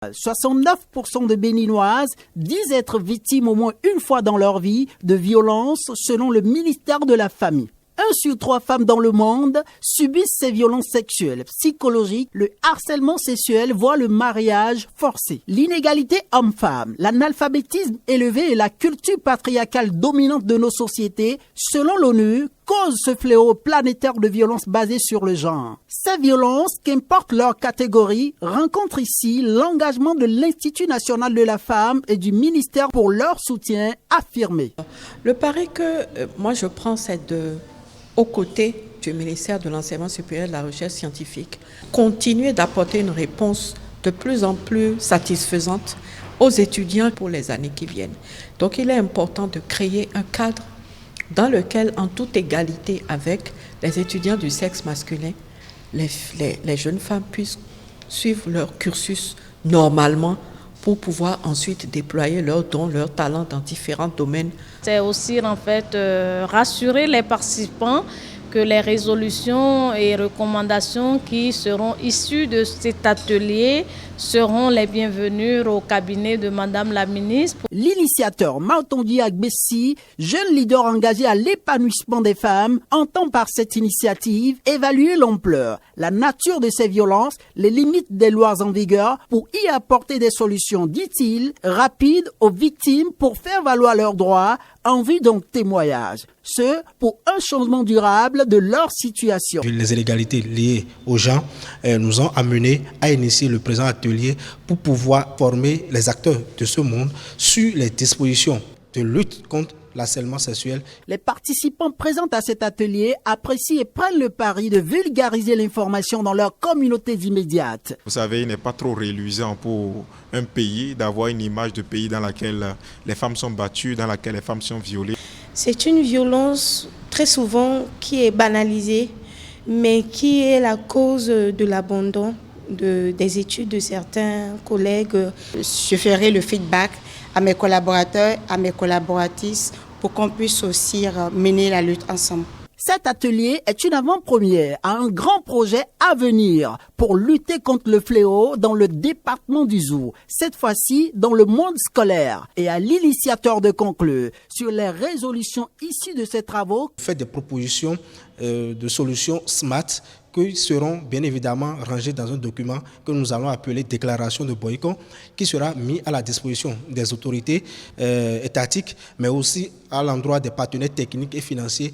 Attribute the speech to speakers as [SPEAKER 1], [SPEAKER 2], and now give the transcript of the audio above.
[SPEAKER 1] 69% de Béninoises disent être victimes au moins une fois dans leur vie de violences selon le ministère de la Famille. 1 sur 3 femmes dans le monde subissent ces violences sexuelles, psychologiques, le harcèlement sexuel, voire le mariage forcé. L'inégalité homme-femme, l'analphabétisme élevé et la culture patriarcale dominante de nos sociétés, selon l'ONU, causent ce fléau planétaire de violences basées sur le genre. Ces violences, qu'importe leur catégorie, rencontrent ici l'engagement de l'Institut national de la femme et du ministère pour leur soutien affirmé.
[SPEAKER 2] Le pari que moi je prends, c'est aux côtés du ministère de l'Enseignement supérieur et de la Recherche scientifique, continuer d'apporter une réponse de plus en plus satisfaisante aux étudiants pour les années qui viennent. Donc il est important de créer un cadre dans lequel, en toute égalité avec les étudiants du sexe masculin, les jeunes femmes puissent suivre leur cursus normalement pour pouvoir ensuite déployer leurs dons, leurs talents dans différents domaines.
[SPEAKER 3] C'est aussi en fait rassurer les participants que les résolutions et recommandations qui seront issues de cet atelier seront les bienvenues au cabinet de Madame la ministre.
[SPEAKER 1] L'initiateur Mautondi Agbessi, jeune leader engagé à l'épanouissement des femmes, entend par cette initiative évaluer l'ampleur, la nature de ces violences, les limites des lois en vigueur pour y apporter des solutions, dit-il, rapides aux victimes pour faire valoir leurs droits en vue d'un témoignage. Ce, pour un changement durable de leur situation.
[SPEAKER 4] Les inégalités liées aux gens nous ont amenés à initier le présent atelier pour pouvoir former les acteurs de ce monde sur les dispositions de lutte contre l'harcèlement sexuel.
[SPEAKER 1] Les participants présents à cet atelier apprécient et prennent le pari de vulgariser l'information dans leur communauté immédiate.
[SPEAKER 5] Vous savez, il n'est pas trop reluisant pour un pays d'avoir une image de pays dans laquelle les femmes sont battues, dans laquelle les femmes sont violées.
[SPEAKER 6] C'est une violence très souvent qui est banalisée, mais qui est la cause de l'abandon des études de certains collègues.
[SPEAKER 7] Je ferai le feedback à mes collaborateurs, à mes collaboratrices pour qu'on puisse aussi mener la lutte ensemble.
[SPEAKER 1] Cet atelier est une avant-première à un grand projet à venir pour lutter contre le fléau dans le département du Zou, cette fois-ci dans le monde scolaire, et à l'initiateur de conclure sur les résolutions issues de ces travaux.
[SPEAKER 4] Faites des propositions de solutions SMART qui seront bien évidemment rangées dans un document que nous allons appeler déclaration de boycott, qui sera mis à la disposition des autorités étatiques, mais aussi à l'endroit des partenaires techniques et financiers.